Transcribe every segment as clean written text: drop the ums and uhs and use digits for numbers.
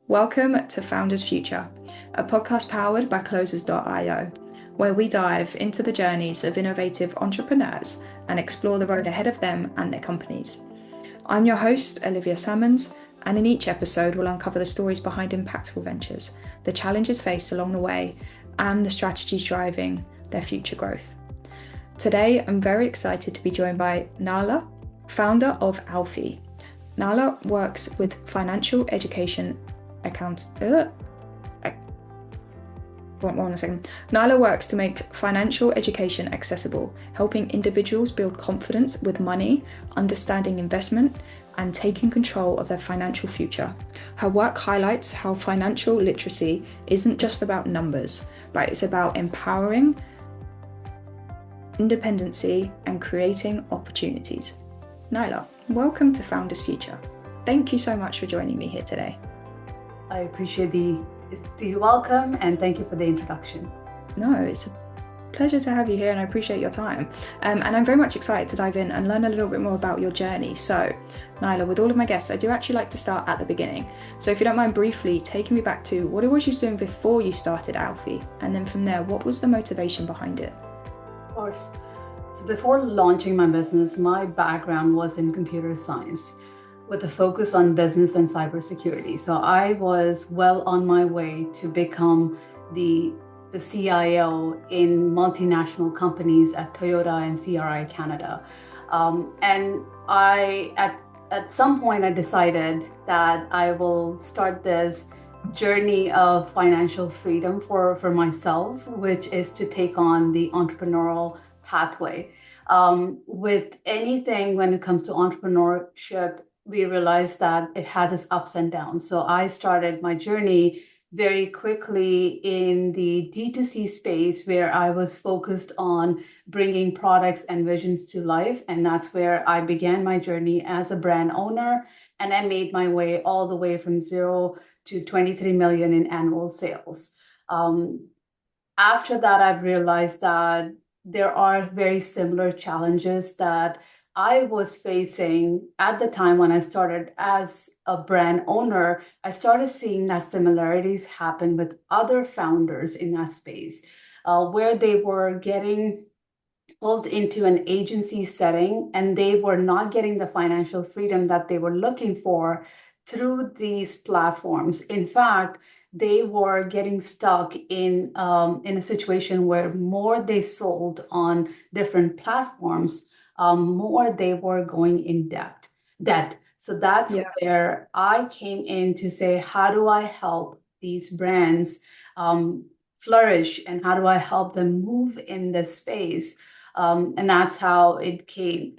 Welcome to Founders Future, a podcast powered by Closers.io, where we dive into the journeys of innovative entrepreneurs and explore the road ahead of them and their companies. I'm your host, Olivia Salmons, and in each episode we'll uncover the stories behind impactful ventures, the challenges faced along the way, and the strategies driving their future growth. Today, I'm very excited to be joined by Naeela, founder of Alfie. Naeela works with financial education Naeela works to make financial education accessible, helping individuals build confidence with money, understanding investment, and taking control of their financial future. Her work highlights how financial literacy isn't just about numbers, but it's about empowering independency and creating opportunities. Naeela, welcome to Founders Future. Thank you so much for joining me here today. I appreciate the welcome and thank you for the introduction. No, it's a pleasure to have you here and I appreciate your time. And I'm very much excited to dive in and learn a little bit more about your journey. So, Naeela, with all of my guests, I do actually like to start at the beginning. So if you don't mind briefly taking me back to what it was you were doing before you started Alfie, and then from there, what was the motivation behind it? Of course. So before launching my business, my background was in computer science, with a focus on business and cybersecurity. So I was well on my way to become the CIO in multinational companies at Toyota and CRI Canada. And at some point I decided that I will start this journey of financial freedom for myself, which is to take on the entrepreneurial pathway. With anything when it comes to entrepreneurship, we realized that it has its ups and downs. So I started my journey very quickly in the D2C space where I was focused on bringing products and visions to life. And that's where I began my journey as a brand owner. And I made my way all the way from 0 to 23 million in annual sales. After that, I've realized that there are very similar challenges that I was facing at the time when I started as a brand owner. I started seeing that similarities happen with other founders in that space, where they were getting pulled into an agency setting and they were not getting the financial freedom that they were looking for through these platforms. In fact, they were getting stuck in a situation where more they sold on different platforms, more they were going in debt. So that's where I came in to say, how do I help these brands flourish and how do I help them move in this space? And that's how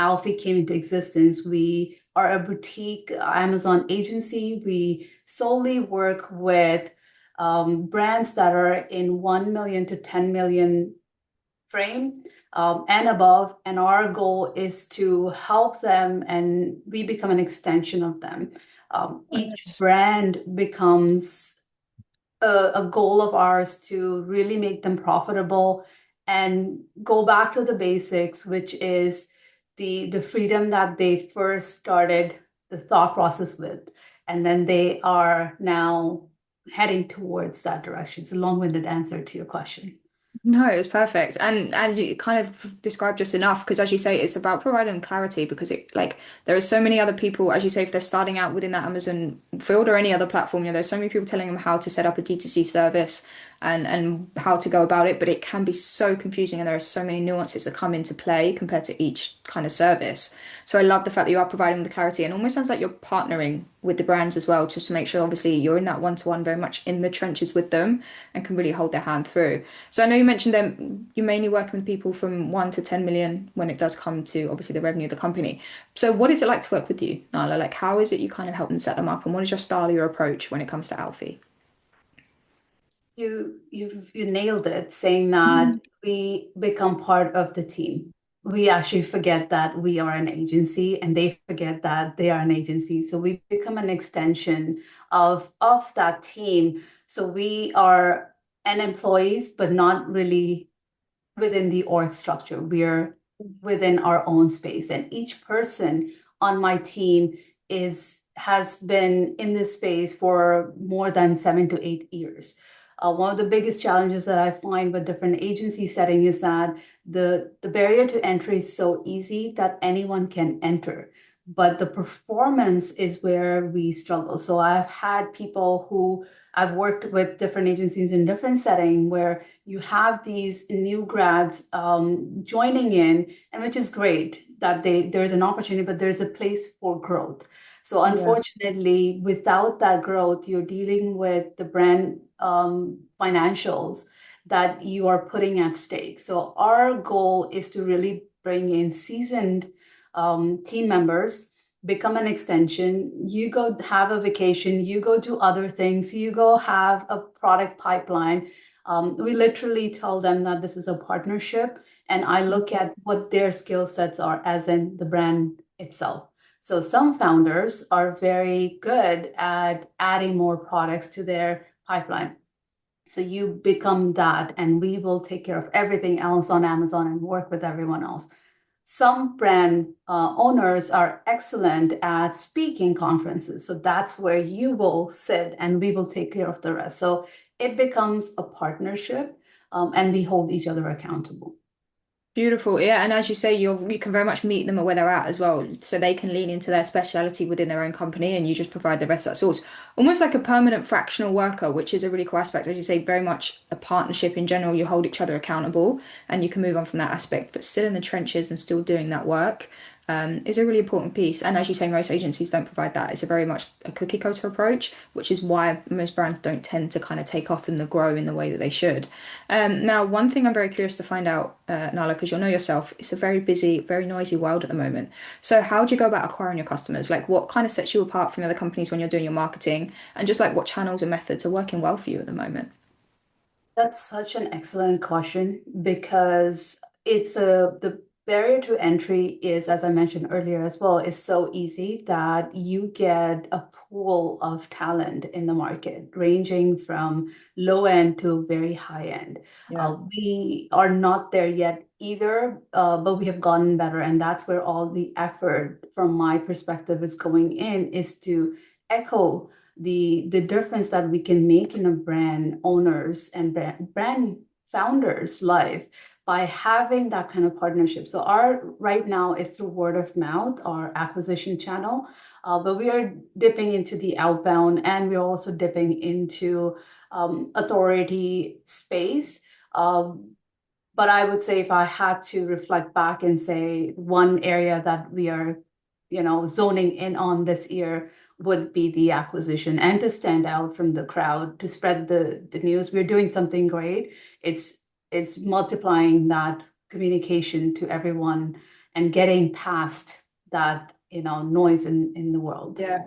Alfie came into existence. We are a boutique Amazon agency. We solely work with brands that are in 1 million to 10 million frame and above. And our goal is to help them and we become an extension of them. Each brand becomes a goal of ours to really make them profitable and go back to the basics, which is the freedom that they first started the thought process with. And then they are now heading towards that direction. It's a long-winded answer to your question. No, it was perfect. And you kind of described just enough because as you say, it's about providing clarity because there are so many other people, as you say, if they're starting out within that Amazon field or any other platform, there's so many people telling them how to set up a D2C service and how to go about it, but it can be so confusing and there are so many nuances that come into play compared to each kind of service. So I love the fact that you are providing the clarity and almost sounds like you're partnering with the brands as well, just to make sure obviously you're in that one-to-one very much in the trenches with them and can really hold their hand through. So I know you mentioned them, you're mainly working with people from 1 to 10 million when it does come to obviously the revenue of the company. So what is it like to work with you, Naeela? Like how is it you kind of help them set them up and what is your style, your approach when it comes to Alfie? You nailed it, saying that we become part of the team. We actually forget that we are an agency, and they forget that they are an agency. So we become an extension of that team. So we are an employees, but not really within the org structure. We're within our own space, and each person on my team is has been in this space for more than 7 to 8 years. One of the biggest challenges that I find with different agency setting is that the barrier to entry is so easy that anyone can enter, but the performance is where we struggle. So I've had people who I've worked with different agencies in different setting where you have these new grads joining in, and which is great that there's an opportunity, but there's a place for growth. So Yeah. unfortunately, without that growth, you're dealing with the brand financials that you are putting at stake. So our goal is to really bring in seasoned team members, become an extension. You go have a vacation, you go do other things, you go have a product pipeline. We literally tell them that this is a partnership, and I look at what their skill sets are, as in the brand itself. So some founders are very good at adding more products to their pipeline. So you become that, and we will take care of everything else on Amazon and work with everyone else. Some brand owners are excellent at speaking conferences. So that's where you will sit and we will take care of the rest. So it becomes a partnership, and we hold each other accountable. Beautiful, yeah, and as you say, you can very much meet them at where they're at as well, so they can lean into their speciality within their own company, and you just provide the rest of that source, almost like a permanent fractional worker, which is a really cool aspect. As you say, very much a partnership in general. You hold each other accountable, and you can move on from that aspect, but still in the trenches and still doing that work. Is a really important piece. And as you say, most agencies don't provide that. It's a very much a cookie cutter approach, which is why most brands don't tend to kind of take off and grow in the way that they should. Now, one thing I'm very curious to find out, Nala, because you'll know yourself, it's a very busy, very noisy world at the moment. So, how do you go about acquiring your customers? Like, what kind of sets you apart from other companies when you're doing your marketing, and just like what channels and methods are working well for you at the moment? That's such an excellent question because the barrier to entry is, as I mentioned earlier as well, is so easy that you get a pool of talent in the market, ranging from low end to very high end. Yeah. We are not there yet either, but we have gotten better, and that's where all the effort, from my perspective, is going in, is to echo the difference that we can make in a brand owners and brand founders life by having that kind of partnership. So our right now is through word of mouth, our acquisition channel, but we are dipping into the outbound, and we're also dipping into authority space. But I would say, if I had to reflect back and say one area that we are, zoning in on this year, would be the acquisition, and to stand out from the crowd, to spread the news. We're doing something great. It's multiplying that communication to everyone and getting past that, noise in the world. Yeah.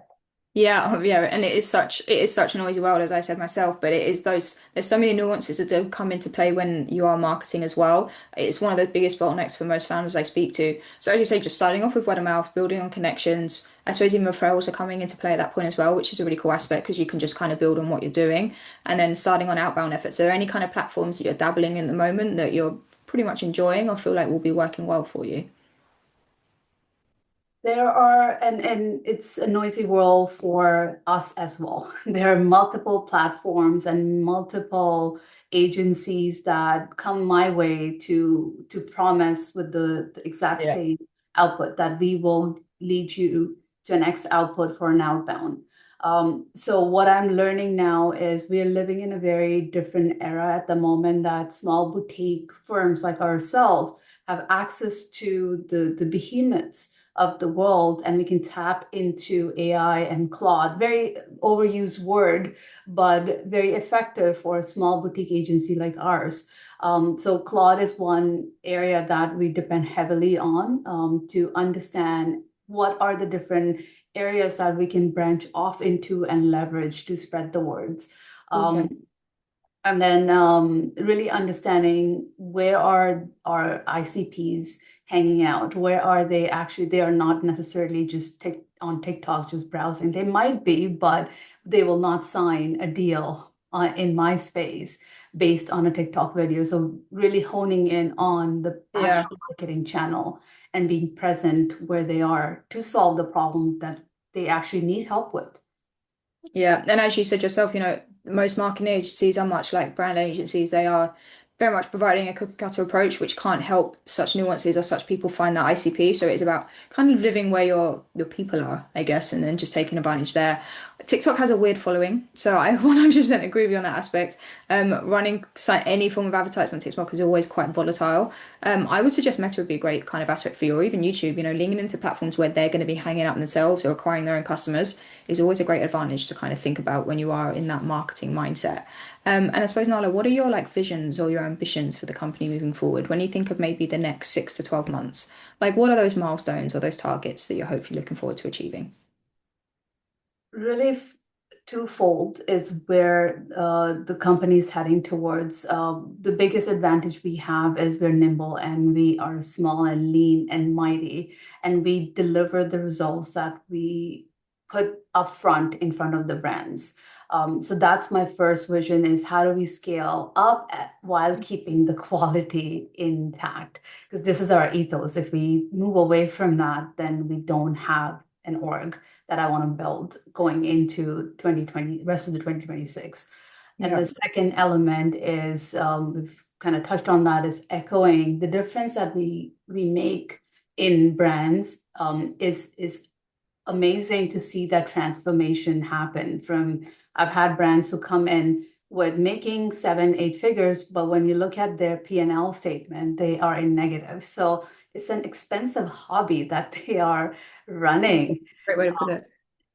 Yeah, yeah, and it is such a noisy world, as I said myself, but it is those there's so many nuances that do come into play when you are marketing as well. It's one of the biggest bottlenecks for most founders I speak to. So as you say, just starting off with word of mouth, building on connections. I suppose even referrals are coming into play at that point as well, which is a really cool aspect because you can just kind of build on what you're doing and then starting on outbound efforts. Are there any kind of platforms that you're dabbling in at the moment that you're pretty much enjoying or feel like will be working well for you? There are, and it's a noisy world for us as well. There are multiple platforms and multiple agencies that come my way to promise with the exact Yeah. same output, that we will lead you to an X output for an outbound. So what I'm learning now is we are living in a very different era at the moment, that small boutique firms like ourselves have access to the behemoths of the world, and we can tap into AI and Claude. Very overused word, but very effective for a small boutique agency like ours. So Claude is one area that we depend heavily on, to understand what are the different areas that we can branch off into and leverage to spread the words. Um, Awesome. and then really understanding where are our ICPs hanging out, where are they actually, they are not necessarily just on TikTok just browsing. They might be, but they will not sign a deal in my space based on a TikTok video. So really honing in on the Yeah. actual marketing channel and being present where they are to solve the problem that they actually need help with. Yeah, and as you said yourself, most marketing agencies are much like brand agencies. They are very much providing a cookie cutter approach, which can't help such nuances or such people find that ICP. So it's about kind of living where your people are, I guess, and then just taking advantage there. TikTok has a weird following, so I 100% agree with you on that aspect. Running any form of advertising on TikTok is always quite volatile. I would suggest Meta would be a great kind of aspect for you, or even YouTube. Leaning into platforms where they're going to be hanging out themselves or acquiring their own customers is always a great advantage to kind of think about when you are in that marketing mindset. And I suppose, Nala, what are your like visions or your ambitions for the company moving forward? When you think of maybe the next 6 to 12 months, like what are those milestones or those targets that you're hopefully looking forward to achieving? Really twofold is where the company is heading towards. The biggest advantage we have is we're nimble and we are small and lean and mighty, and we deliver the results that we put up front in front of the brands. So that's my first vision, is how do we scale up while keeping the quality intact? Because this is our ethos. If we move away from that, then we don't have an org that I want to build going into 2020, rest of the 2026. And Yeah. the second element is, we've kind of touched on that, is echoing the difference that we make in brands. Is amazing to see that transformation happen. From, I've had brands who come in with making 7, 8 figures, but when you look at their P&L statement, they are in negative. So it's an expensive hobby that they are running. Great way to put it.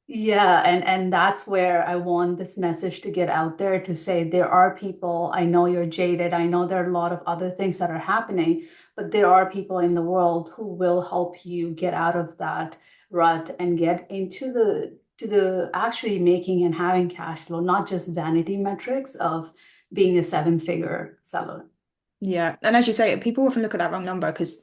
Yeah, and that's where I want this message to get out there, to say there are people, I know you're jaded, I know there are a lot of other things that are happening, but there are people in the world who will help you get out of that rut and get into the actually making and having cash flow, not just vanity metrics of being a 7-figure seller. Yeah. And as you say, people often look at that wrong number because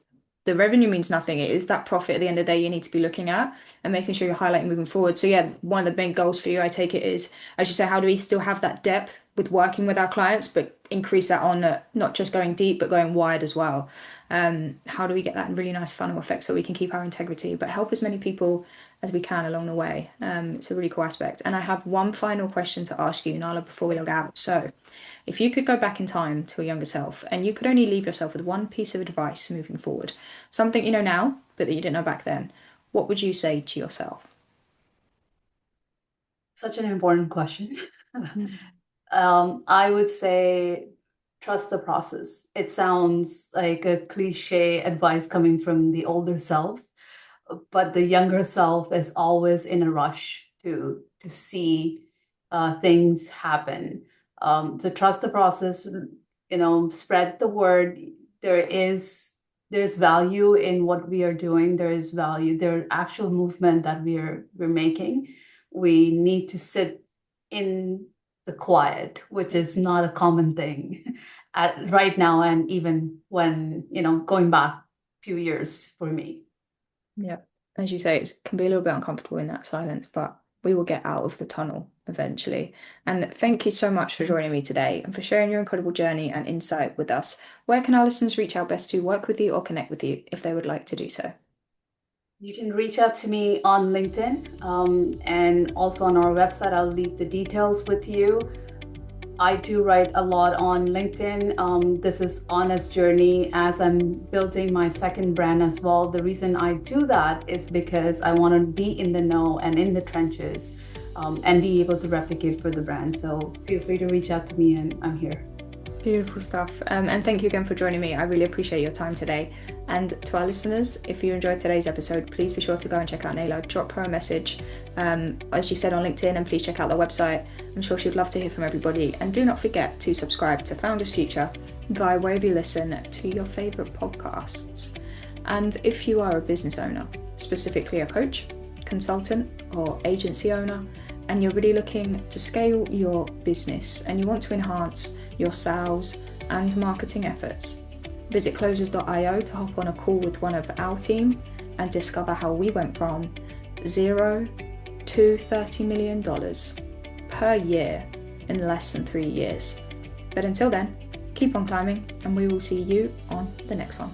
the revenue means nothing. It is that profit at the end of the day you need to be looking at and making sure you're highlighting moving forward. So yeah, one of the main goals for you, I take it, is, as you say, how do we still have that depth with working with our clients, but increase that on not just going deep, but going wide as well. How do we get that really nice funnel effect so we can keep our integrity, but help as many people as we can along the way? It's a really cool aspect. And I have one final question to ask you, Nala, before we log out. So if you could go back in time to a younger self and you could only leave yourself with one piece of advice moving forward, something you know now, but that you didn't know back then, what would you say to yourself? Such an important question. Mm. I would say trust the process. It sounds like a cliche advice coming from the older self, but the younger self is always in a rush to see things happen. So trust the process. Spread the word. There is there's value in what we are doing. There is value. There actual movement that we're making. We need to sit in the quiet, which is not a common thing right now, and even when going back a few years for me. Yeah. As you say, it can be a little bit uncomfortable in that silence, but we will get out of the tunnel eventually. And thank you so much for joining me today and for sharing your incredible journey and insight with us. Where can our listeners reach out best to work with you or connect with you if they would like to do so? You can reach out to me on LinkedIn, and also on our website. I'll leave the details with you. I do write a lot on LinkedIn. This is honest journey as I'm building my second brand as well. The reason I do that is because I want to be in the know and in the trenches, and be able to replicate for the brand. So feel free to reach out to me, and I'm here. Beautiful stuff. And thank you again for joining me. I really appreciate your time today. And to our listeners, if you enjoyed today's episode, please be sure to go and check out Naeela. Drop her a message, as you said, on LinkedIn, and please check out their website. I'm sure she'd love to hear from everybody. And do not forget to subscribe to Founders Future via wherever you listen to your favourite podcasts. And if you are a business owner, specifically a coach, consultant, or agency owner, and you're really looking to scale your business and you want to enhance your sales and marketing efforts, visit closers.io to hop on a call with one of our team and discover how we went from 0 to $30 million per year in less than 3 years. But until then, keep on climbing and we will see you on the next one.